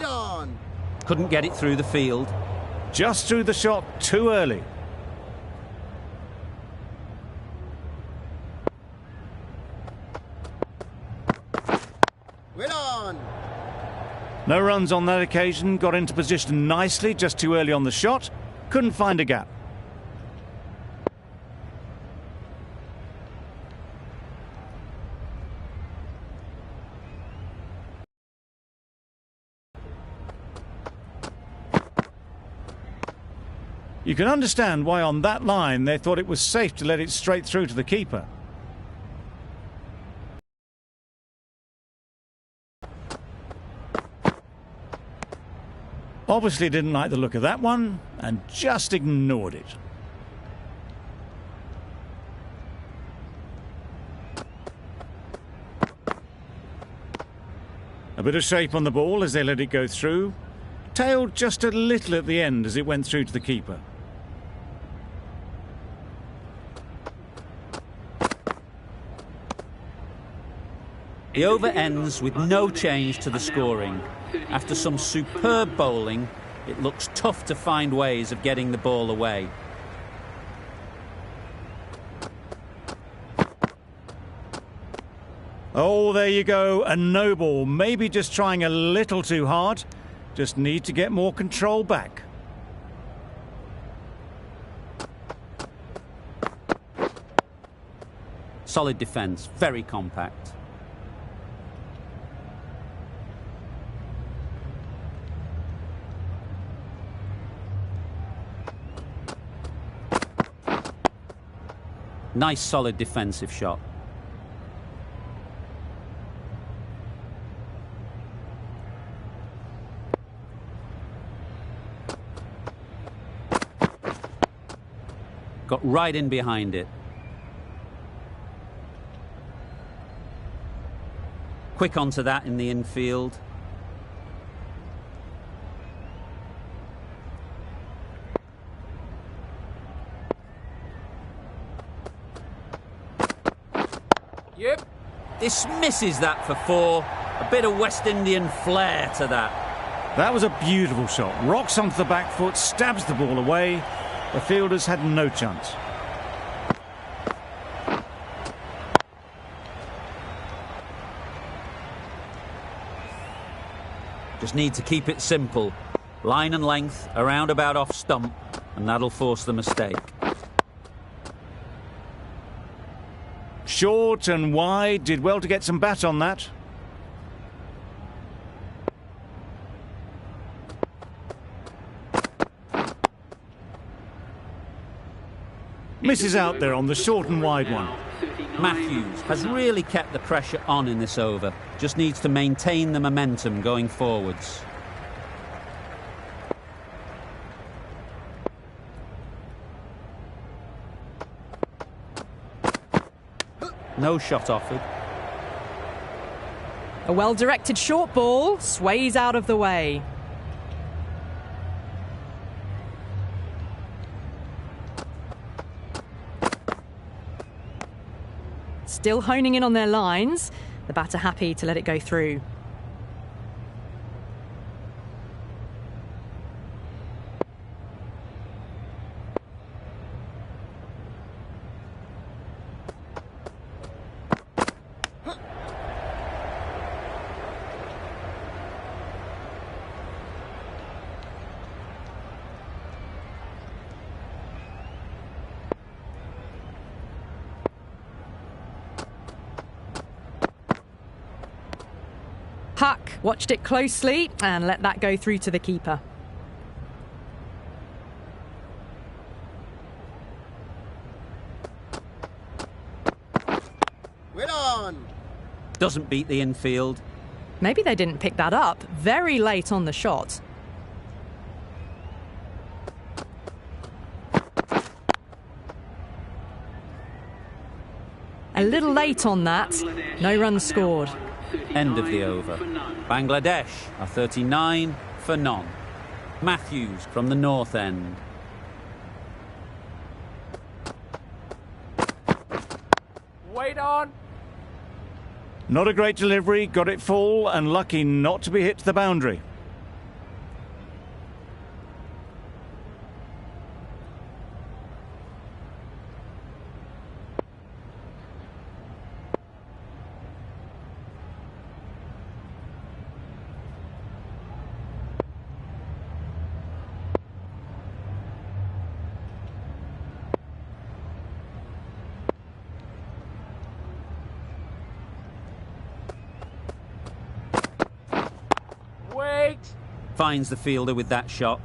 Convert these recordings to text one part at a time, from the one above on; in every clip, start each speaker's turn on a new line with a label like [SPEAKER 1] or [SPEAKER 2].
[SPEAKER 1] Wait on.
[SPEAKER 2] Couldn't get it through the field.
[SPEAKER 3] Just threw the shot too early.
[SPEAKER 1] Wait on.
[SPEAKER 3] No runs on that occasion, got into position nicely, just too early on the shot. Couldn't find a gap. You can understand why on that line they thought it was safe to let it straight through to the keeper. Obviously didn't like the look of that one and just ignored it. A bit of shape on the ball as they let it go through. Tailed just a little at the end as it went through to the keeper.
[SPEAKER 2] The over ends with no change to the scoring. After some superb bowling, it looks tough to find ways of getting the ball away.
[SPEAKER 3] Oh, there you go, a no ball. Maybe just trying a little too hard. Just need to get more control back.
[SPEAKER 2] Solid defence, very compact. Nice solid defensive shot. Got right in behind it. Quick onto that in the infield.
[SPEAKER 1] Yep.
[SPEAKER 2] This misses that for 4. A bit of West Indian flair to that.
[SPEAKER 3] That was a beautiful shot. Rocks onto the back foot, stabs the ball away. The fielders had no chance.
[SPEAKER 2] Just need to keep it simple. Line and length, around about off stump, and that'll force the mistake.
[SPEAKER 3] Short and wide, did well to get some bat on that. Misses out there on the short and wide one.
[SPEAKER 2] Matthews has really kept the pressure on in this over. Just needs to maintain the momentum going forwards. No shot offered.
[SPEAKER 4] A well-directed short ball sways out of the way. Still honing in on their lines. The batter happy to let it go through. Huck watched it closely and let that go through to the keeper.
[SPEAKER 1] Wait on.
[SPEAKER 2] Doesn't beat the infield.
[SPEAKER 4] Maybe they didn't pick that up. Very late on the shot. A little late on that. No runs scored.
[SPEAKER 2] End of the over. Bangladesh are 39 for none. Matthews from the north end.
[SPEAKER 1] Wait on.
[SPEAKER 3] Not a great delivery, got it full and lucky not to be hit to the boundary.
[SPEAKER 2] finds the fielder with that shot.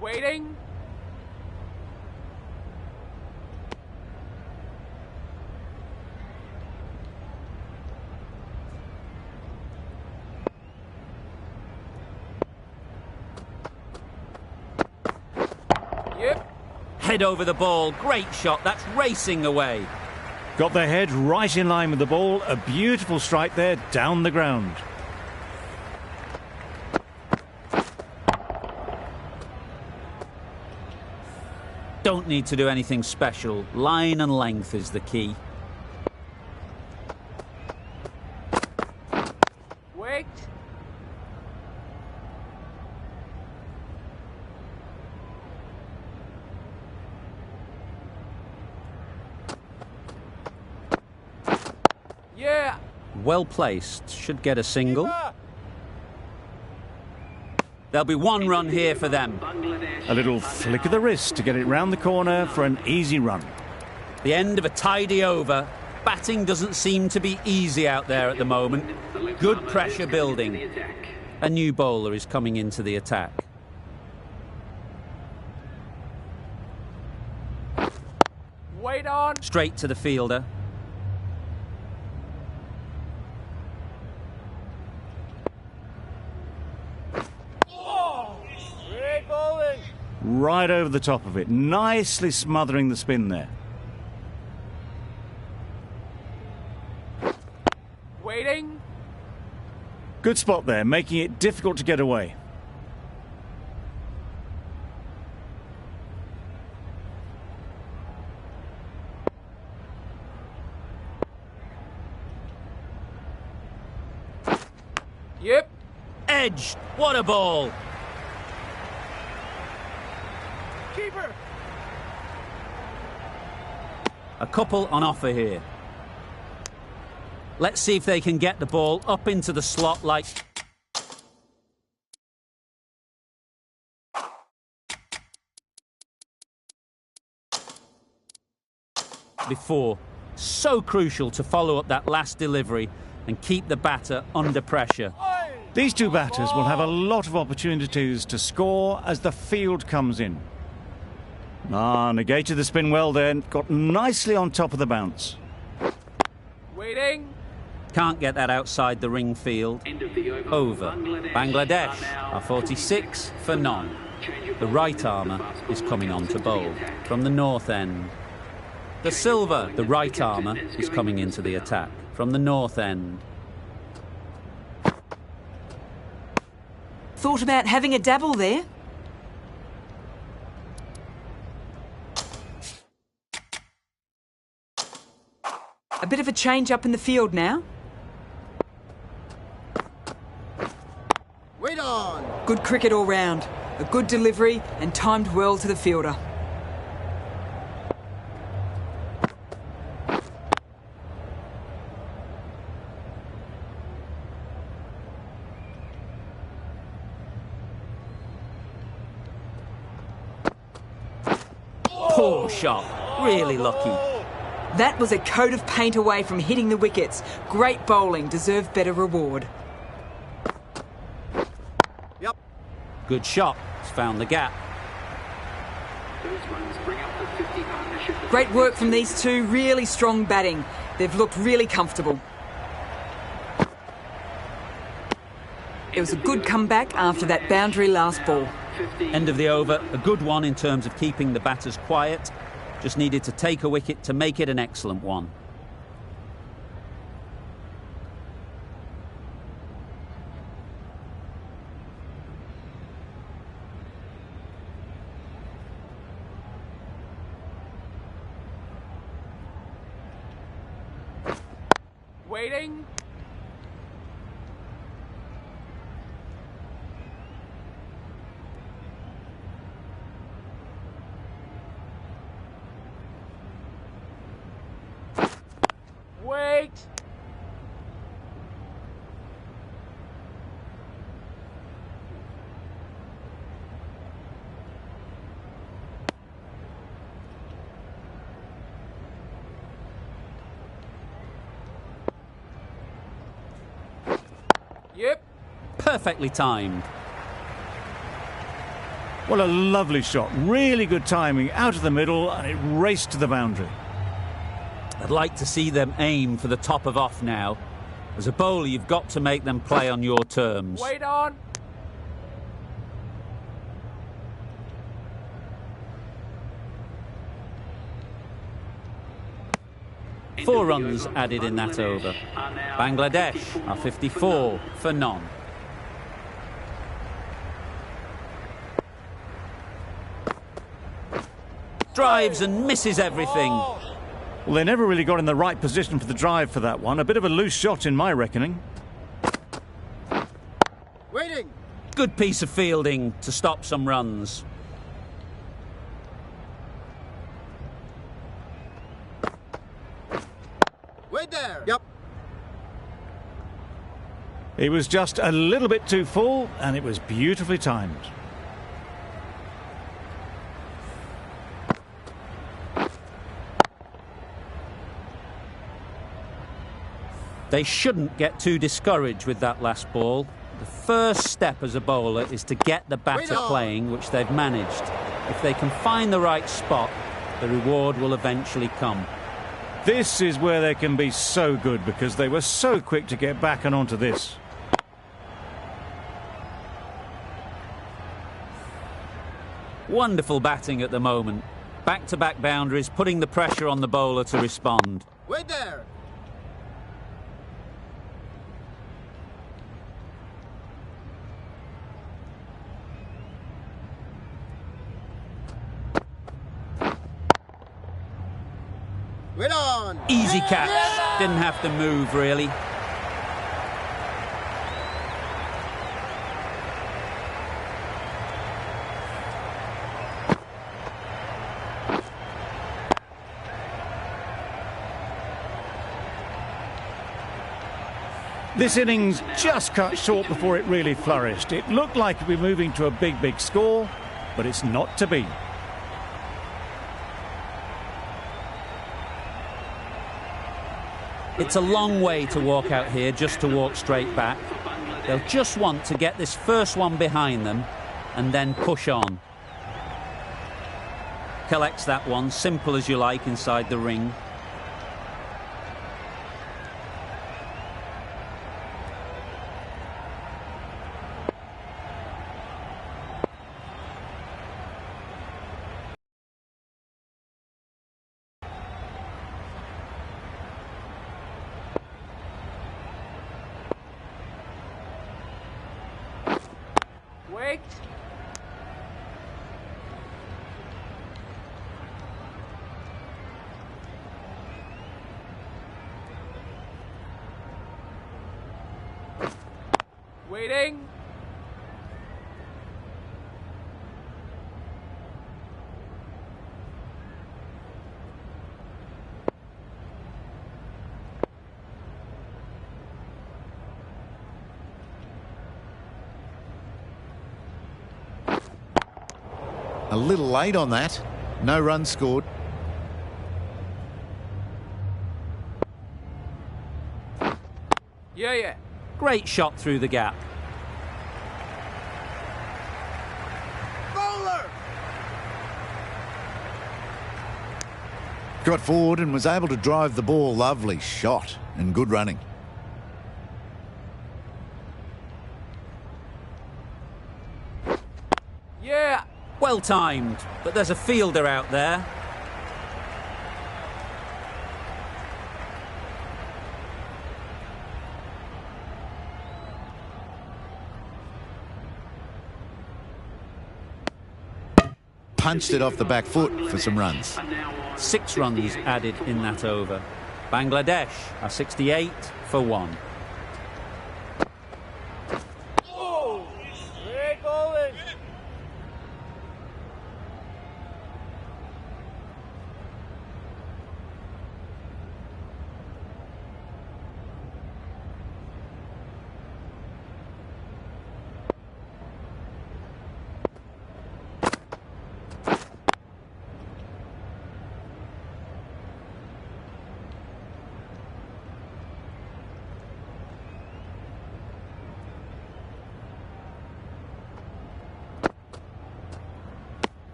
[SPEAKER 1] Waiting. Yep.
[SPEAKER 2] Head over the ball. Great shot. That's racing away.
[SPEAKER 3] Got their head right in line with the ball. A beautiful strike there down the ground.
[SPEAKER 2] Don't need to do anything special. Line and length is the key.
[SPEAKER 1] Wait. Yeah.
[SPEAKER 2] Well placed. Should get a single. There'll be one run here for them.
[SPEAKER 3] A little flick of the wrist to get it round the corner for an easy run.
[SPEAKER 2] The end of a tidy over. Batting doesn't seem to be easy out there at the moment. Good pressure building. A new bowler is coming into the attack.
[SPEAKER 1] Wait on.
[SPEAKER 2] Straight to the fielder.
[SPEAKER 1] Great bowling.
[SPEAKER 3] Right over the top of it, nicely smothering the spin there.
[SPEAKER 1] Waiting.
[SPEAKER 3] Good spot there, making it difficult to get away.
[SPEAKER 1] Yep.
[SPEAKER 2] Edged. What a ball.
[SPEAKER 1] Keeper.
[SPEAKER 2] A couple on offer here. Let's see if they can get the ball up into the slot like... before. So crucial to follow up that last delivery and keep the batter under pressure.
[SPEAKER 3] These two batters will have a lot of opportunities to score as the field comes in. Negated the spin well then, got nicely on top of the bounce.
[SPEAKER 1] Waiting.
[SPEAKER 2] Can't get that outside the ring field. Over. Bangladesh are 46 for none. The right armour is coming on to bowl from the north end. The silver, the right armour, is coming into the attack from the north end.
[SPEAKER 5] Thought about having a dabble there? A bit of a change up in the field now.
[SPEAKER 1] Wait on.
[SPEAKER 5] Good cricket all round. A good delivery and timed well to the fielder.
[SPEAKER 2] Poor shot. Really lucky.
[SPEAKER 5] That was a coat of paint away from hitting the wickets. Great bowling, deserved better reward.
[SPEAKER 1] Yep.
[SPEAKER 2] Good shot. It's found the gap.
[SPEAKER 5] Great work from these two, really strong batting. They've looked really comfortable. It was a good comeback after that boundary last ball.
[SPEAKER 2] End of the over. A good one in terms of keeping the batters quiet. Just needed to take a wicket to make it an excellent one.
[SPEAKER 1] Waiting. Wait. Yep.
[SPEAKER 2] Perfectly timed.
[SPEAKER 3] Well, a lovely shot. Really good timing out of the middle, and it raced to the boundary.
[SPEAKER 2] I'd like to see them aim for the top of off now. As a bowler, you've got to make them play on your terms.
[SPEAKER 1] Wait on.
[SPEAKER 2] Four runs added in that over. Bangladesh are 54 for none. Drives and misses everything.
[SPEAKER 3] Well, they never really got in the right position for the drive for that one. A bit of a loose shot in my reckoning.
[SPEAKER 1] Waiting.
[SPEAKER 2] Good piece of fielding to stop some runs.
[SPEAKER 1] Wait there. Yep.
[SPEAKER 3] It was just a little bit too full, and it was beautifully timed.
[SPEAKER 2] They shouldn't get too discouraged with that last ball. The first step as a bowler is to get the batter playing, which they've managed. If they can find the right spot, the reward will eventually come.
[SPEAKER 3] This is where they can be so good, because they were so quick to get back and onto this.
[SPEAKER 2] Wonderful batting at the moment. Back-to-back boundaries, putting the pressure on the bowler to respond.
[SPEAKER 1] Wait there. Wait on.
[SPEAKER 2] Easy catch. Didn't have to move, really.
[SPEAKER 3] This innings just cut short before it really flourished. It looked like it'd be moving to a big score, but it's not to be.
[SPEAKER 2] It's a long way to walk out here just to walk straight back. They'll just want to get this first one behind them and then push on. Collects that one, simple as you like, inside the ring.
[SPEAKER 1] Wait. Waiting.
[SPEAKER 6] A little late on that. No runs scored.
[SPEAKER 1] Yeah.
[SPEAKER 2] Great shot through the gap.
[SPEAKER 1] Bowler.
[SPEAKER 6] Got forward and was able to drive the ball. Lovely shot and good running.
[SPEAKER 1] Yeah.
[SPEAKER 2] Well timed, but there's a fielder out there.
[SPEAKER 6] Punched it off the back foot for some runs.
[SPEAKER 2] 6 runs added in that over. Bangladesh are 68 for 1.
[SPEAKER 1] Oh, great bowling.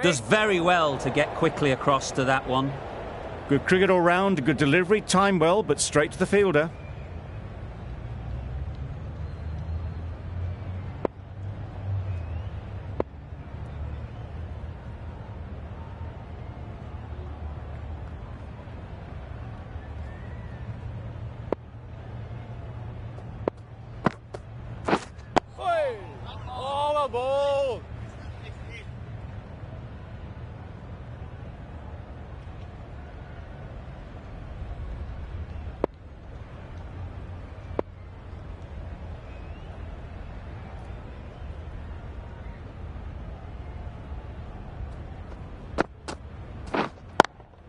[SPEAKER 2] Does very well to get quickly across to that one.
[SPEAKER 3] Good cricket all round, good delivery, timed well, but straight to the fielder.
[SPEAKER 1] Oi! All aboard!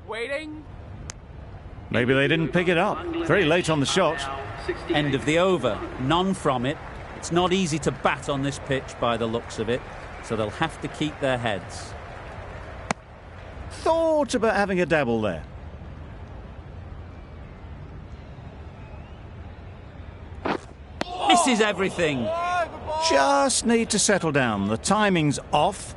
[SPEAKER 1] Waiting.
[SPEAKER 3] Maybe they didn't pick it up. Very late on the shot.
[SPEAKER 2] End of the over. None from it. It's not easy to bat on this pitch by the looks of it, so they'll have to keep their heads.
[SPEAKER 3] Thought about having a dabble there.
[SPEAKER 2] Misses everything.
[SPEAKER 3] Just need to settle down. The timing's off.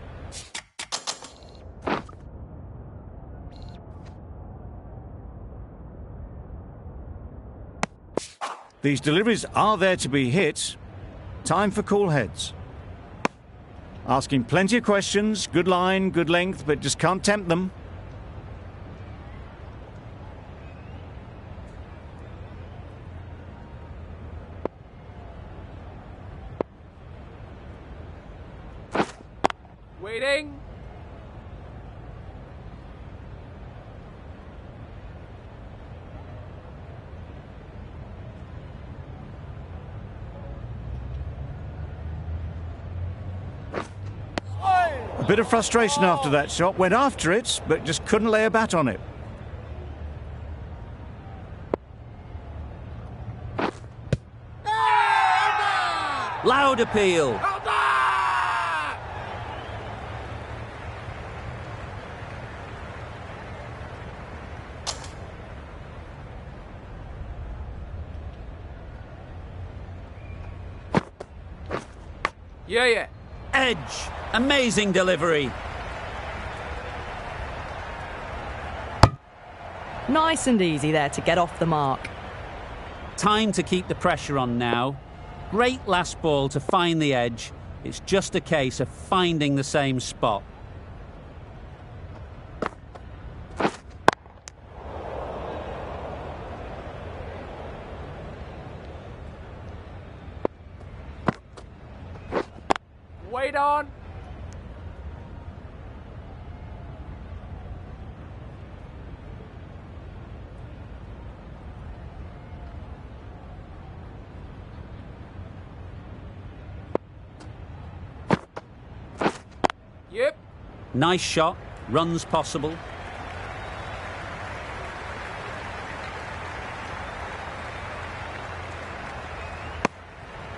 [SPEAKER 3] These deliveries are there to be hit. Time for cool heads. Asking plenty of questions. Good line, good length, but just can't tempt them.
[SPEAKER 1] Waiting.
[SPEAKER 3] A bit of frustration after that shot. Went after it, but just couldn't lay a bat on it.
[SPEAKER 2] Loud appeal.
[SPEAKER 1] Yeah.
[SPEAKER 2] Edge. Amazing delivery.
[SPEAKER 4] Nice and easy there to get off the mark.
[SPEAKER 2] Time to keep the pressure on now. Great last ball to find the edge. It's just a case of finding the same spot.
[SPEAKER 1] Wait on. Yep.
[SPEAKER 2] Nice shot. Runs possible.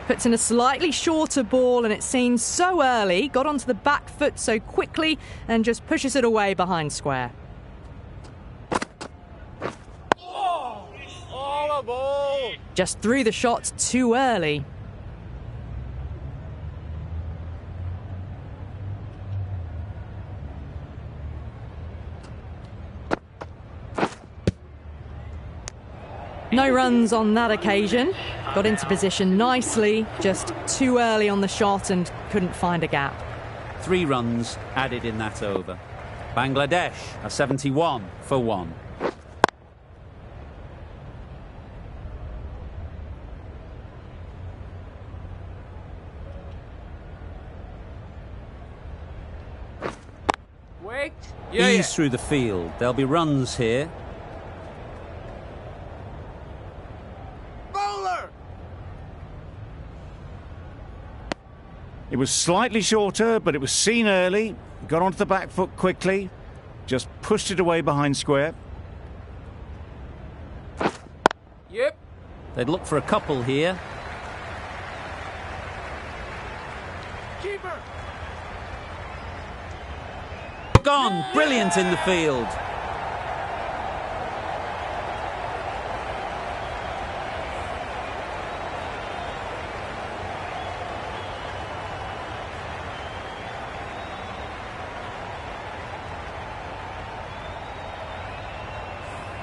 [SPEAKER 4] Puts in a slightly shorter ball and it seems so early. Got onto the back foot so quickly and just pushes it away behind square.
[SPEAKER 1] All aboard.
[SPEAKER 4] Just threw the shot too early. No runs on that occasion. Got into position nicely, just too early on the shot and couldn't find a gap.
[SPEAKER 2] 3 runs added in that over. Bangladesh are 71 for 1.
[SPEAKER 1] Wait.
[SPEAKER 2] Ease through the field. There'll be runs here.
[SPEAKER 1] Bowler.
[SPEAKER 3] It was slightly shorter, but it was seen early. Got onto the back foot quickly. Just pushed it away behind square.
[SPEAKER 1] Yep.
[SPEAKER 2] They'd look for a couple here.
[SPEAKER 1] Keeper.
[SPEAKER 2] Gone. Brilliant in the field.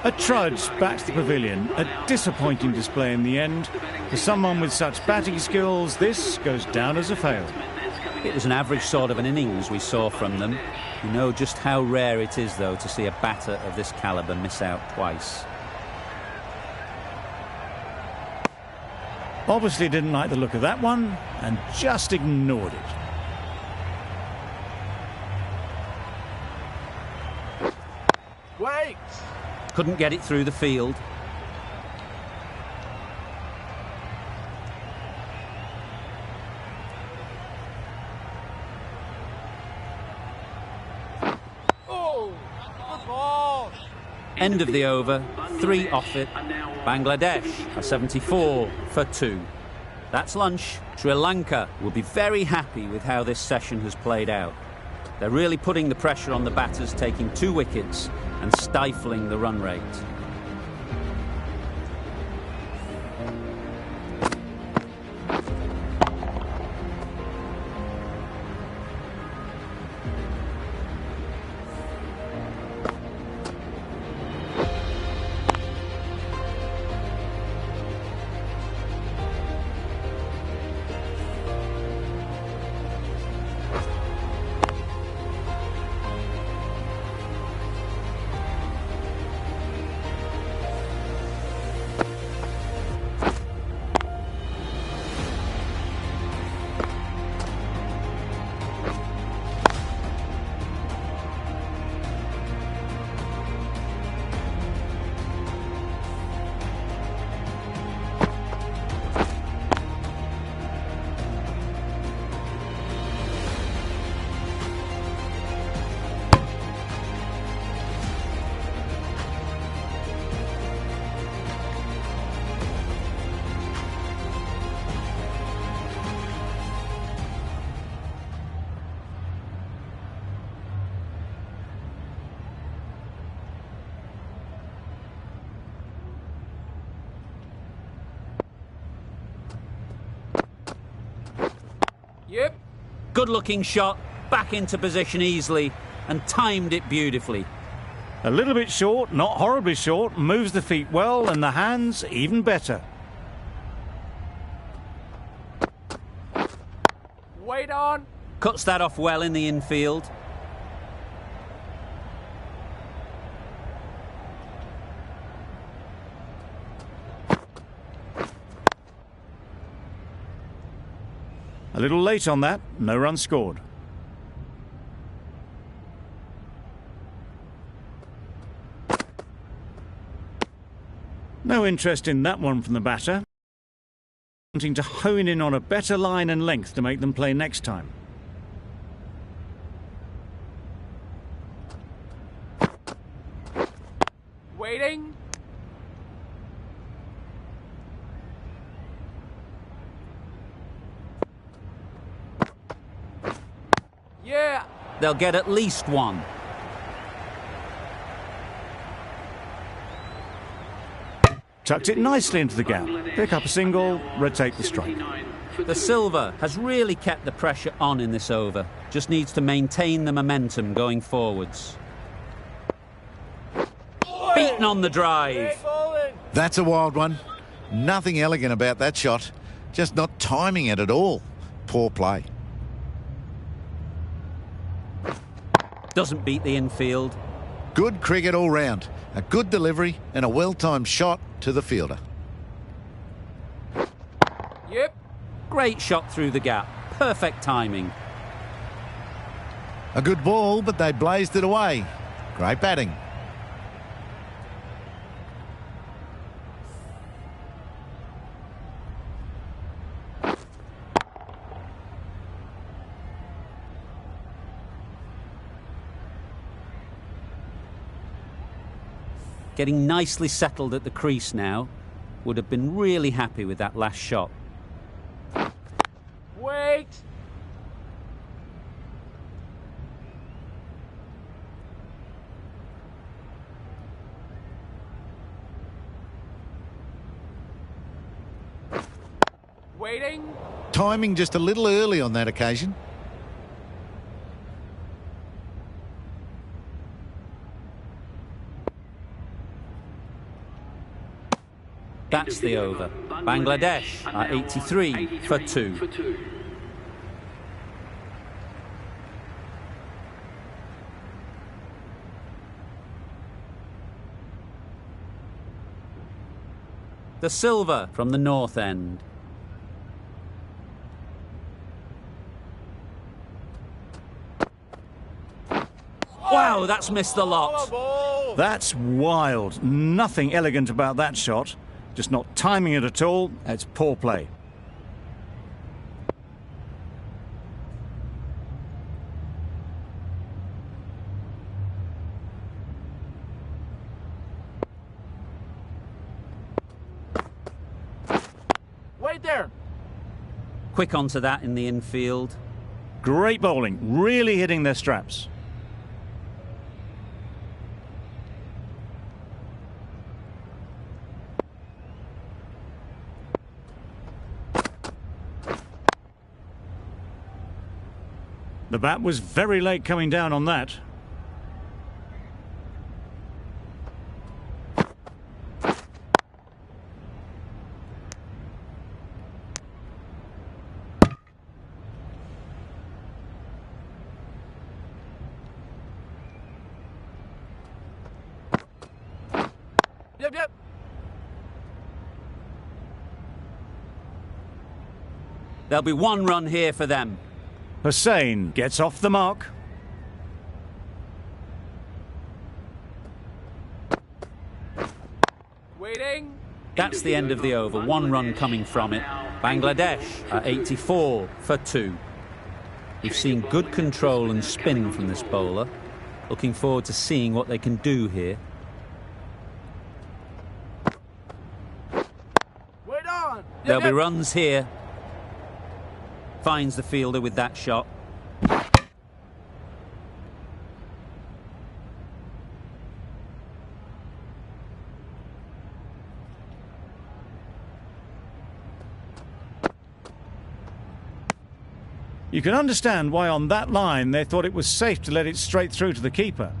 [SPEAKER 3] A trudge back to the pavilion. A disappointing display in the end. For someone with such batting skills, this goes down as a fail.
[SPEAKER 2] It was an average sort of an innings we saw from them. You know just how rare it is, though, to see a batter of this calibre miss out twice.
[SPEAKER 3] Obviously didn't like the look of that one and just ignored it.
[SPEAKER 1] Wait!
[SPEAKER 2] Couldn't get it through the field.
[SPEAKER 1] Oh! Good ball!
[SPEAKER 2] End of the over, 3 off it. Bangladesh are 74 for 2. That's lunch. Sri Lanka will be very happy with how this session has played out. They're really putting the pressure on the batters, taking 2 wickets and stifling the run rate.
[SPEAKER 1] Yep.
[SPEAKER 2] Good-looking shot, back into position easily, and timed it beautifully.
[SPEAKER 3] A little bit short, not horribly short, moves the feet well and the hands even better.
[SPEAKER 1] Wait on.
[SPEAKER 2] Cuts that off well in the infield.
[SPEAKER 3] A little late on that, no run scored. No interest in that one from the batter. Wanting to hone in on a better line and length to make them play next time.
[SPEAKER 1] Waiting. Yeah.
[SPEAKER 2] They'll get at least 1.
[SPEAKER 3] Tucked it nicely into the gap. Pick up a single, rotate the strike.
[SPEAKER 2] The silver has really kept the pressure on in this over. Just needs to maintain the momentum going forwards. Beaten on the drive.
[SPEAKER 6] That's a wild one. Nothing elegant about that shot. Just not timing it at all. Poor play.
[SPEAKER 2] Doesn't beat the infield.
[SPEAKER 6] Good cricket all round. A good delivery and a well-timed shot to the fielder.
[SPEAKER 1] Yep.
[SPEAKER 2] Great shot through the gap. Perfect timing.
[SPEAKER 6] A good ball, but they blazed it away. Great batting.
[SPEAKER 2] Getting nicely settled at the crease now. Would have been really happy with that last shot.
[SPEAKER 1] Wait. Waiting.
[SPEAKER 6] Timing just a little early on that occasion.
[SPEAKER 2] That's the over. Bangladesh are 83 for 2. The silver from the north end. Wow, that's missed the lot.
[SPEAKER 3] That's wild. Nothing elegant about that shot. Just not timing it at all. It's poor play.
[SPEAKER 1] Wait there.
[SPEAKER 2] Quick onto that in the infield.
[SPEAKER 3] Great bowling. Really hitting their straps. The bat was very late coming down on that.
[SPEAKER 1] Yep.
[SPEAKER 2] There'll be one run here for them.
[SPEAKER 3] Hussain gets off the mark.
[SPEAKER 1] Waiting.
[SPEAKER 2] That's the end of the over. One run coming from it. Bangladesh are 84 for 2. We've seen good control and spin from this bowler. Looking forward to seeing what they can do here.
[SPEAKER 1] Wait on.
[SPEAKER 2] There'll be runs here. Finds the fielder with that shot.
[SPEAKER 3] You can understand why on that line they thought it was safe to let it straight through to the keeper.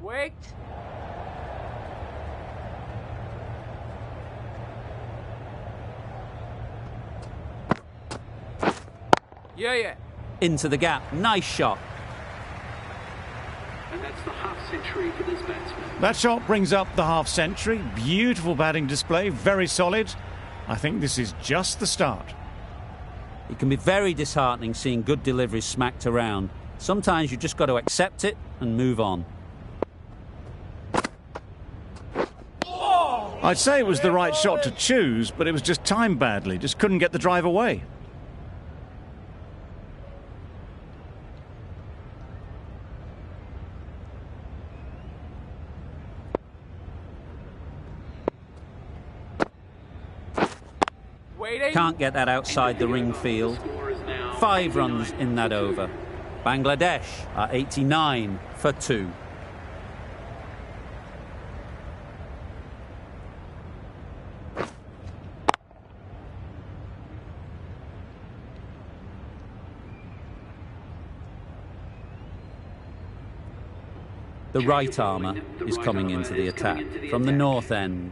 [SPEAKER 1] Wait. Yeah.
[SPEAKER 2] Into the gap. Nice shot.
[SPEAKER 7] And that's the half century for this batsman.
[SPEAKER 3] That shot brings up the half century. Beautiful batting display, very solid. I think this is just the start.
[SPEAKER 2] It can be very disheartening seeing good deliveries smacked around. Sometimes you've just got to accept it and move on.
[SPEAKER 3] I'd say it was the right shot to choose, but it was just timed badly. Just couldn't get the drive away.
[SPEAKER 1] Waiting.
[SPEAKER 2] Can't get that outside the ring field. 5 runs in that over. Bangladesh are 89 for 2. The right armour is coming into the attack from the north end.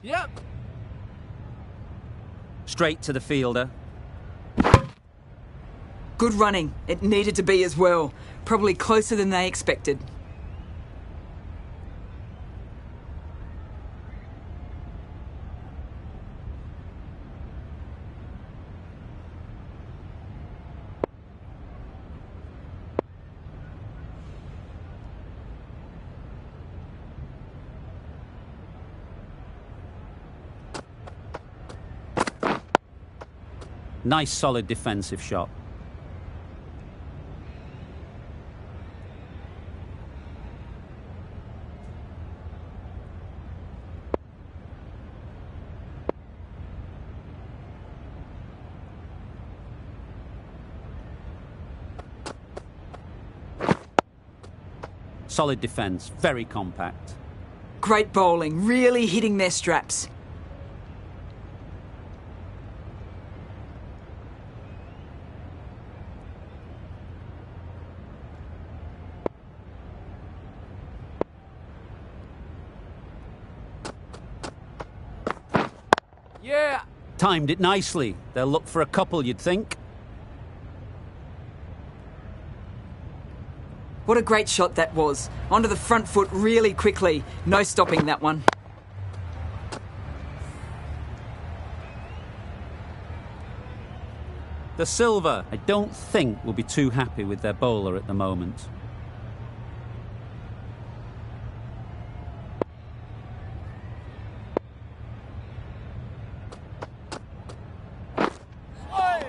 [SPEAKER 1] Yep.
[SPEAKER 2] Straight to the fielder.
[SPEAKER 5] Good running. It needed to be as well. Probably closer than they expected.
[SPEAKER 2] Nice solid defensive shot. Solid defence, very compact.
[SPEAKER 5] Great bowling, really hitting their straps.
[SPEAKER 1] Yeah.
[SPEAKER 2] Timed it nicely. They'll look for a couple, you'd think.
[SPEAKER 5] What a great shot that was. Onto the front foot really quickly. No stopping that one.
[SPEAKER 2] The Silver, I don't think, will be too happy with their bowler at the moment.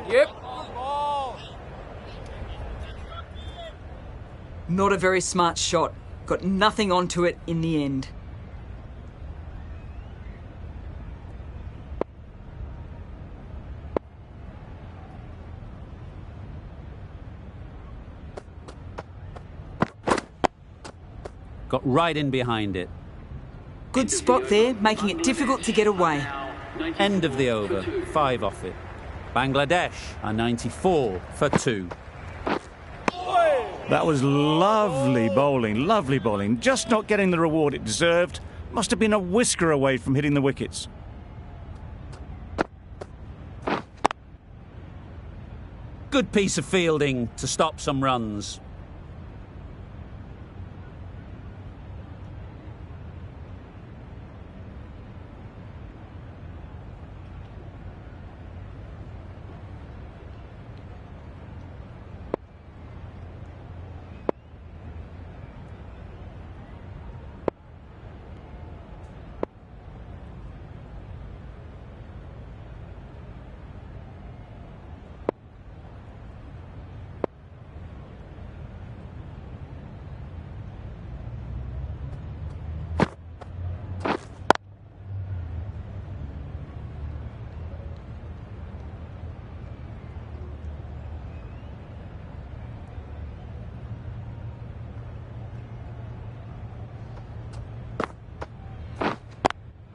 [SPEAKER 1] Yep.
[SPEAKER 5] Not a very smart shot. Got nothing onto it in the end.
[SPEAKER 2] Got right in behind it.
[SPEAKER 5] Good spot there, making it difficult to get away.
[SPEAKER 2] End of the over, 5 off it. Bangladesh are 94 for 2.
[SPEAKER 3] That was lovely bowling. Just not getting the reward it deserved. Must have been a whisker away from hitting the wickets.
[SPEAKER 2] Good piece of fielding to stop some runs.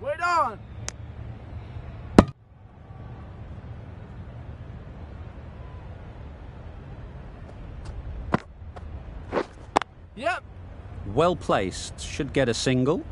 [SPEAKER 1] Wait on. Yep.
[SPEAKER 2] Well placed, should get a single.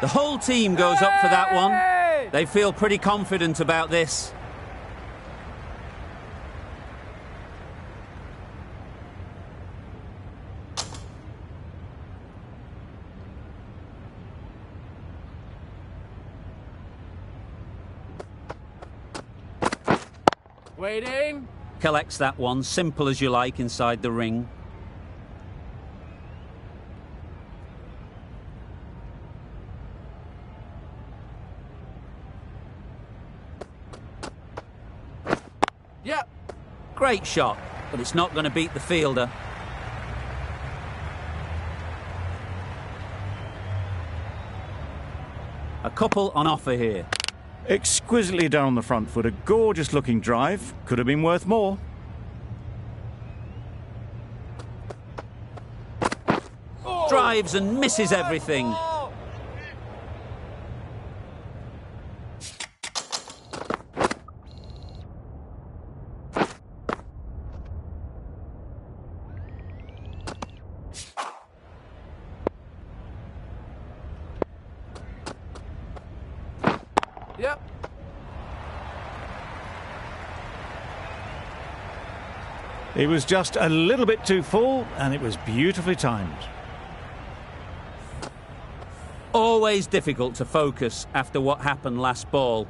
[SPEAKER 2] The whole team goes up for that one. They feel pretty confident about this.
[SPEAKER 1] Waiting.
[SPEAKER 2] Collects that one, simple as you like, inside the ring.
[SPEAKER 1] Yep.
[SPEAKER 2] Great shot, but it's not going to beat the fielder. A couple on offer here.
[SPEAKER 3] Exquisitely done on the front foot. A gorgeous looking drive. Could have been worth more.
[SPEAKER 2] Drives and misses everything.
[SPEAKER 1] Yep.
[SPEAKER 3] It was just a little bit too full, and it was beautifully timed.
[SPEAKER 2] Always difficult to focus after what happened last ball,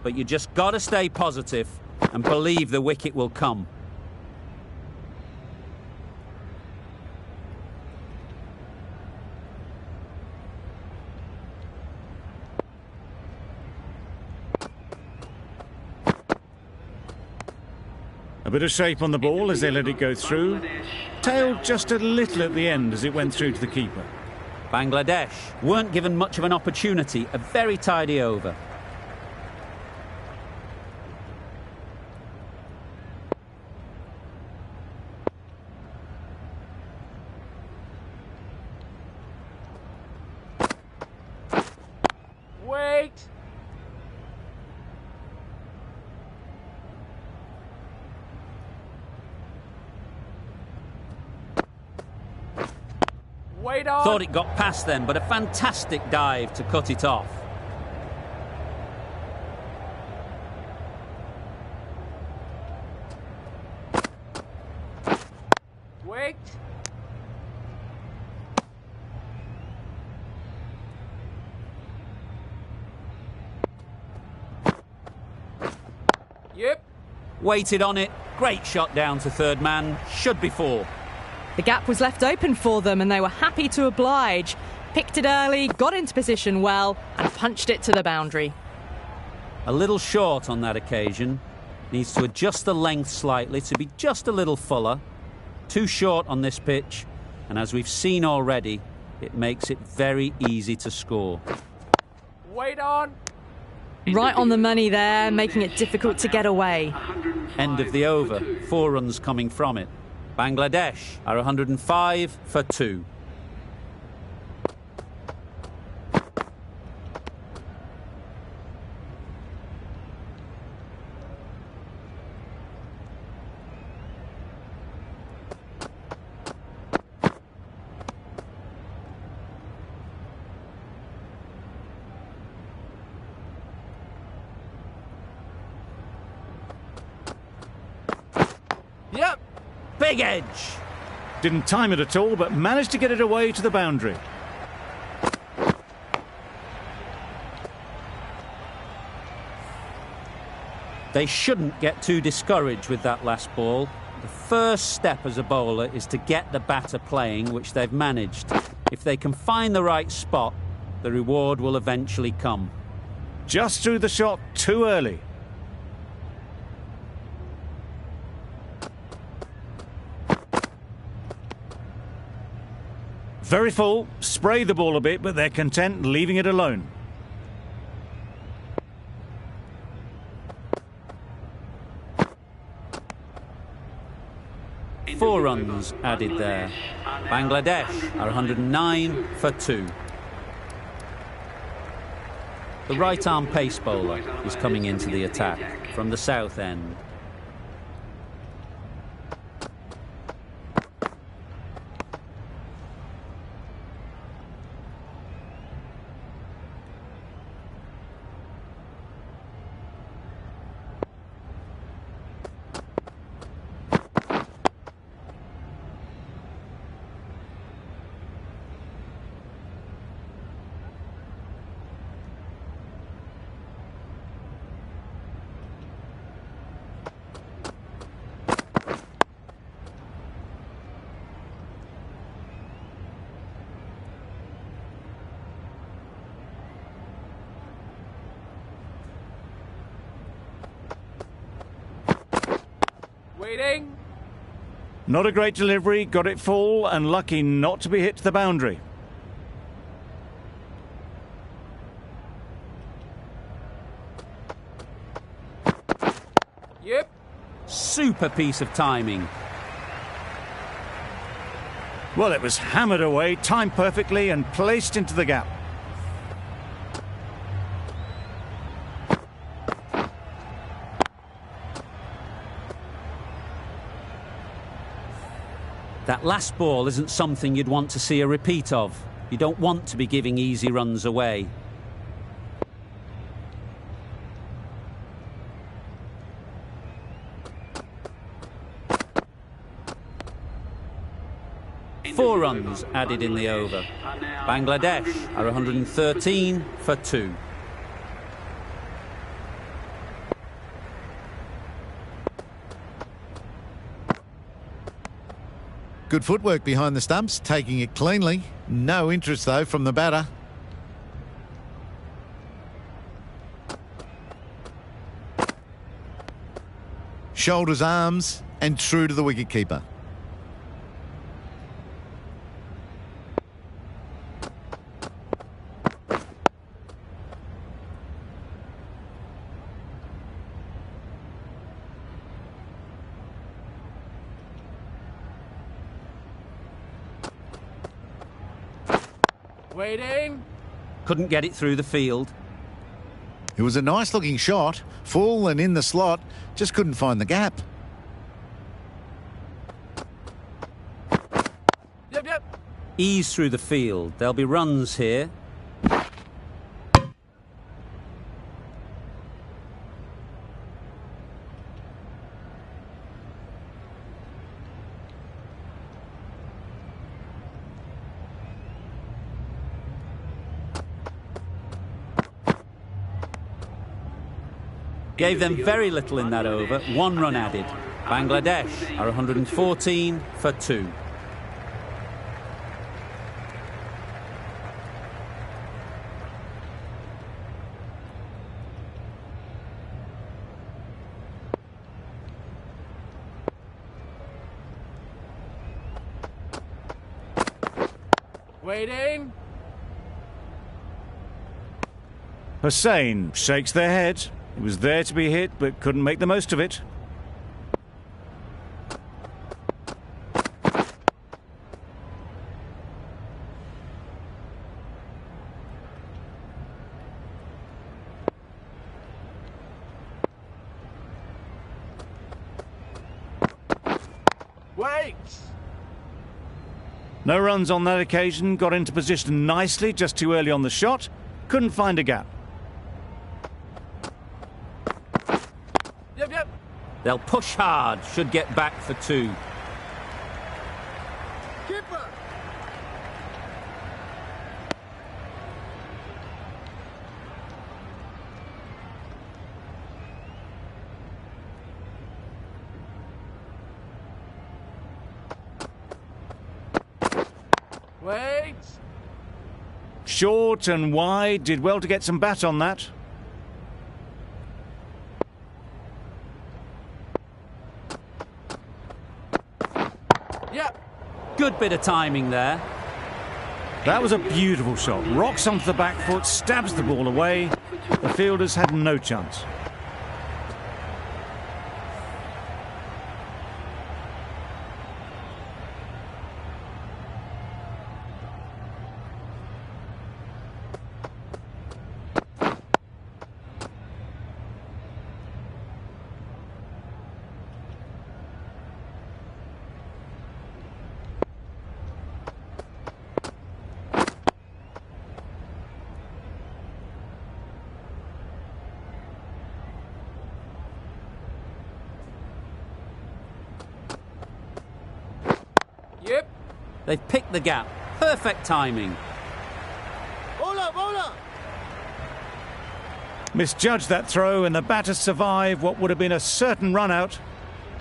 [SPEAKER 2] but you just got to stay positive and believe the wicket will come.
[SPEAKER 3] A bit of shape on the ball as they let it go through. Tailed just a little at the end as it went through to the keeper.
[SPEAKER 2] Bangladesh weren't given much of an opportunity, a very tidy over.
[SPEAKER 1] Wait. Wait on.
[SPEAKER 2] Thought it got past them, but a fantastic dive to cut it off.
[SPEAKER 1] Wait. Yep.
[SPEAKER 2] Waited on it. Great shot down to third man. Should be four.
[SPEAKER 4] The gap was left open for them and they were happy to oblige. Picked it early, got into position well and punched it to the boundary.
[SPEAKER 2] A little short on that occasion. Needs to adjust the length slightly to be just a little fuller. Too short on this pitch, and as we've seen already, it makes it very easy to score.
[SPEAKER 1] Wait on.
[SPEAKER 4] Right on the money there, making it difficult to get away.
[SPEAKER 2] End of the over. 4 runs coming from it. Bangladesh are 105 for 2.
[SPEAKER 1] Yep.
[SPEAKER 2] Big edge.
[SPEAKER 3] Didn't time it at all, but managed to get it away to the boundary.
[SPEAKER 2] They shouldn't get too discouraged with that last ball. The first step as a bowler is to get the batter playing, which they've managed. If they can find the right spot, the reward will eventually come.
[SPEAKER 3] Just threw the shot too early. Very full, spray the ball a bit, but they're content leaving it alone.
[SPEAKER 2] Four runs added there. Bangladesh are 109 for 2. The right-arm pace bowler is coming into the attack from the south end.
[SPEAKER 1] Waiting.
[SPEAKER 3] Not a great delivery, got it full and lucky not to be hit to the boundary.
[SPEAKER 1] Yep.
[SPEAKER 2] Super piece of timing.
[SPEAKER 3] Well, it was hammered away, timed perfectly and placed into the gap.
[SPEAKER 2] That last ball isn't something you'd want to see a repeat of. You don't want to be giving easy runs away. 4 runs added in the over. Bangladesh are 113 for 2.
[SPEAKER 6] Good footwork behind the stumps, taking it cleanly. No interest, though, from the batter. Shoulders, arms, and true to the wicketkeeper.
[SPEAKER 1] Waiting.
[SPEAKER 2] Couldn't get it through the field.
[SPEAKER 6] It was a nice-looking shot, full and in the slot, just couldn't find the gap.
[SPEAKER 1] Yep.
[SPEAKER 2] Ease through the field. There'll be runs here. Gave them very little in that over. 1 run added. Bangladesh are 114 for 2.
[SPEAKER 1] Waiting.
[SPEAKER 3] Hussain shakes their head. It was there to be hit, but couldn't make the most of it.
[SPEAKER 1] Wait.
[SPEAKER 3] No runs on that occasion, got into position nicely, just too early on the shot. Couldn't find a gap.
[SPEAKER 1] Yep.
[SPEAKER 2] They'll push hard, should get back for 2.
[SPEAKER 1] Keeper. Wait.
[SPEAKER 3] Short and wide, did well to get some bat on that.
[SPEAKER 1] Yep.
[SPEAKER 2] Good bit of timing there.
[SPEAKER 3] That was a beautiful shot. Rocks onto the back foot, stabs the ball away. The fielders had no chance.
[SPEAKER 1] Yep.
[SPEAKER 2] They've picked the gap. Perfect timing.
[SPEAKER 1] Bowler.
[SPEAKER 3] Misjudged that throw and the batter survived what would have been a certain run out.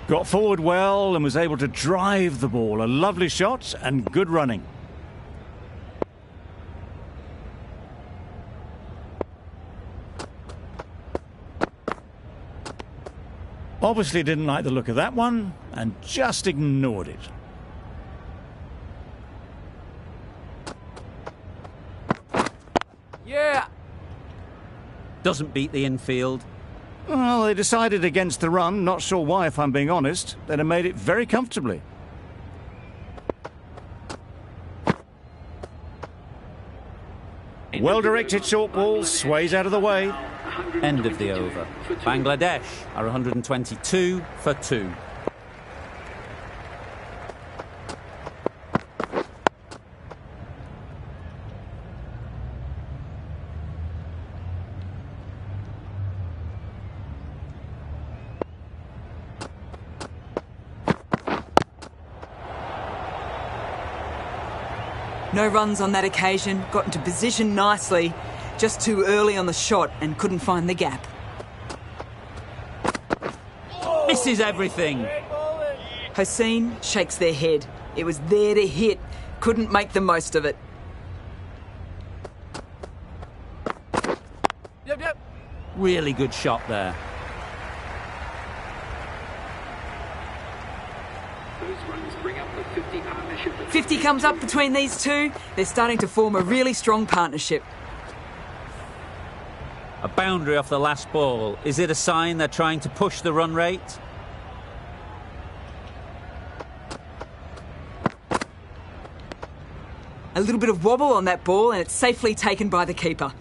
[SPEAKER 3] Got forward well and was able to drive the ball. A lovely shot and good running. Obviously didn't like the look of that one and just ignored it.
[SPEAKER 1] Yeah.
[SPEAKER 2] Doesn't beat the infield.
[SPEAKER 3] Well, they decided against the run. Not sure why, if I'm being honest. They'd have made it very comfortably. Well-directed short ball sways out of the way.
[SPEAKER 2] End of the over. Bangladesh are 122 for 2.
[SPEAKER 5] No runs on that occasion, got into position nicely, just too early on the shot and couldn't find the gap.
[SPEAKER 2] Misses everything.
[SPEAKER 5] Hossein shakes their head. It was there to hit, couldn't make the most of it.
[SPEAKER 1] Yep, yep.
[SPEAKER 2] Really good shot there.
[SPEAKER 7] Those runs bring up the 50 partnership.
[SPEAKER 5] 50 comes up between these two. They're starting to form a really strong partnership.
[SPEAKER 2] A boundary off the last ball. Is it a sign they're trying to push the run rate?
[SPEAKER 5] A little bit of wobble on that ball and it's safely taken by the keeper.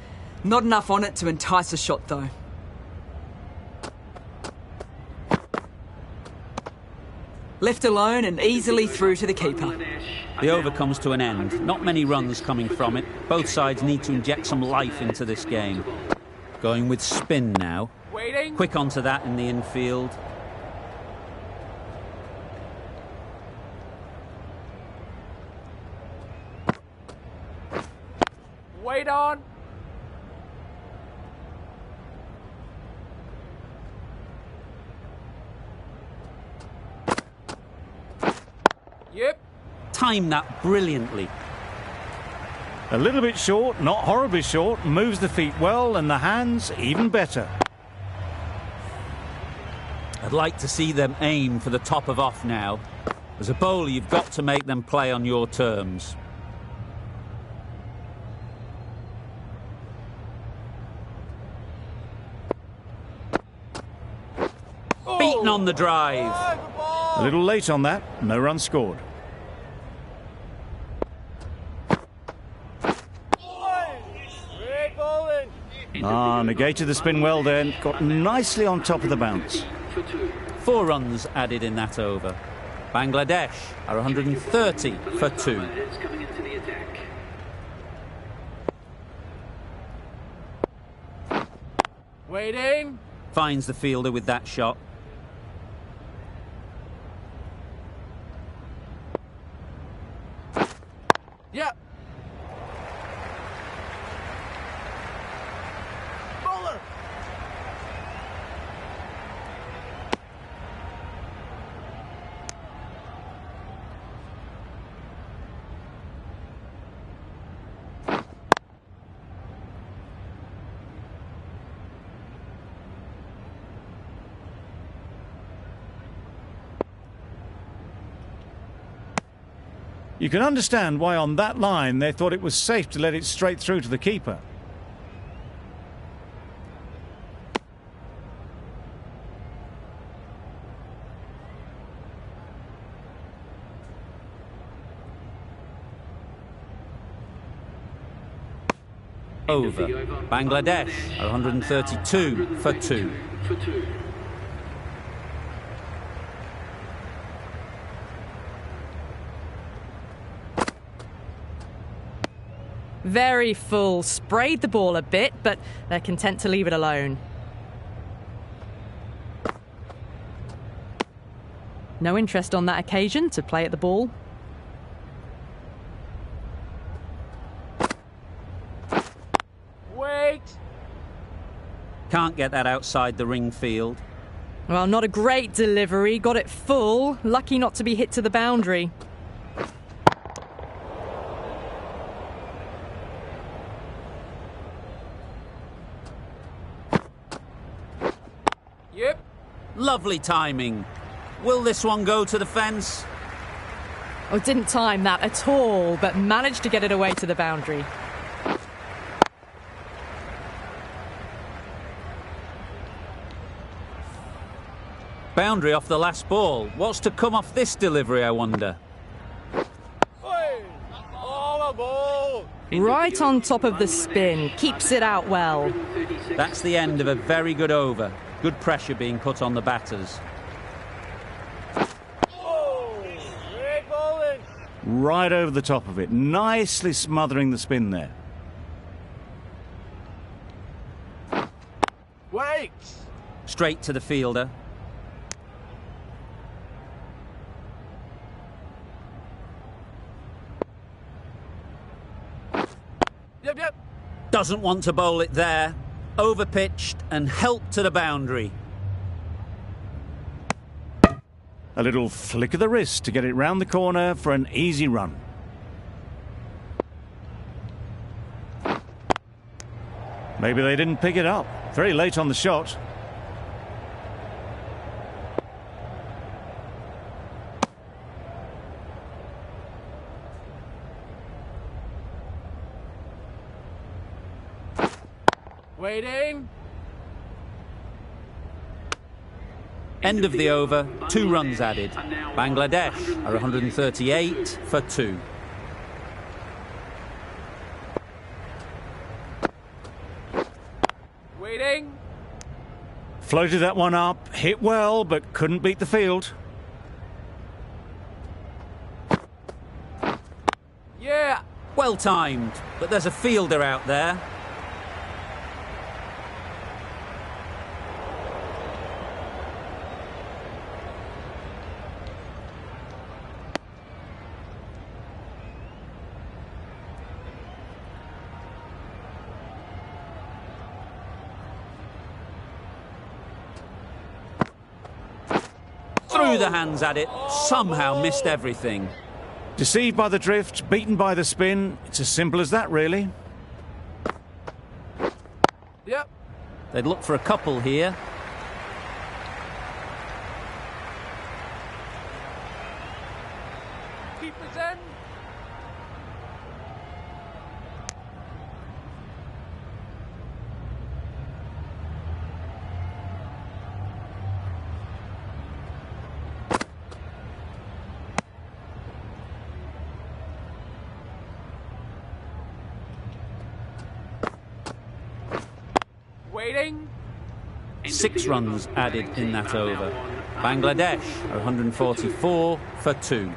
[SPEAKER 5] Not enough on it to entice a shot though. Left alone and easily through to the keeper.
[SPEAKER 2] The over comes to an end. Not many runs coming from it. Both sides need to inject some life into this game. Going with spin now.
[SPEAKER 1] Waiting.
[SPEAKER 2] Quick onto that in the infield.
[SPEAKER 1] Wait on. Yep.
[SPEAKER 2] Timed that brilliantly.
[SPEAKER 3] A little bit short, not horribly short, moves the feet well and the hands even better.
[SPEAKER 2] I'd like to see them aim for the top of off now. As a bowler, you've got to make them play on your terms. Beaten on the drive.
[SPEAKER 3] A little late on that, no run scored. Negated the spin well then, got nicely on top of the bounce.
[SPEAKER 2] 4 runs added in that over. Bangladesh are 130 for 2.
[SPEAKER 7] Coming into the attack.
[SPEAKER 1] Waiting.
[SPEAKER 2] Finds the fielder with that shot.
[SPEAKER 1] Yep. Bowler.
[SPEAKER 3] You can understand why on that line they thought it was safe to let it straight through to the keeper.
[SPEAKER 2] Over. Bangladesh are 132 for 2.
[SPEAKER 4] Very full. Sprayed the ball a bit, but they're content to leave it alone. No interest on that occasion to play at the ball.
[SPEAKER 1] Wait.
[SPEAKER 2] Can't get that outside the ring field.
[SPEAKER 4] Well, not a great delivery. Got it full. Lucky not to be hit to the boundary.
[SPEAKER 1] Yep.
[SPEAKER 2] Lovely timing. Will this one go to the fence?
[SPEAKER 4] Oh, didn't time that at all, but managed to get it away to the boundary.
[SPEAKER 2] Boundary off the last ball. What's to come off this delivery, I wonder?
[SPEAKER 4] Right on top of the spin. Keeps it out well.
[SPEAKER 2] That's the end of a very good over. Good pressure being put on the batters.
[SPEAKER 3] Right over the top of it, nicely smothering the spin there.
[SPEAKER 1] Wait.
[SPEAKER 2] Straight to the fielder.
[SPEAKER 1] Yep, yep.
[SPEAKER 2] Doesn't want to bowl it there. Overpitched and helped to the boundary.
[SPEAKER 3] A little flick of the wrist to get it round the corner for an easy run. Maybe they didn't pick it up. Very late on the shot.
[SPEAKER 1] Waiting.
[SPEAKER 2] End of the over, 2 runs added. Bangladesh are 138 for 2.
[SPEAKER 1] Waiting.
[SPEAKER 3] Floated that one up, hit well, but couldn't beat the field.
[SPEAKER 1] Yeah.
[SPEAKER 2] Well timed, but there's a fielder out there. Threw the hands at it, somehow missed everything.
[SPEAKER 3] Deceived by the drift, beaten by the spin. It's as simple as that, really.
[SPEAKER 1] Yep.
[SPEAKER 2] They'd look for a couple here.
[SPEAKER 1] Keepers in. Waiting.
[SPEAKER 2] 6 runs added in that over. Bangladesh are 144 for 2.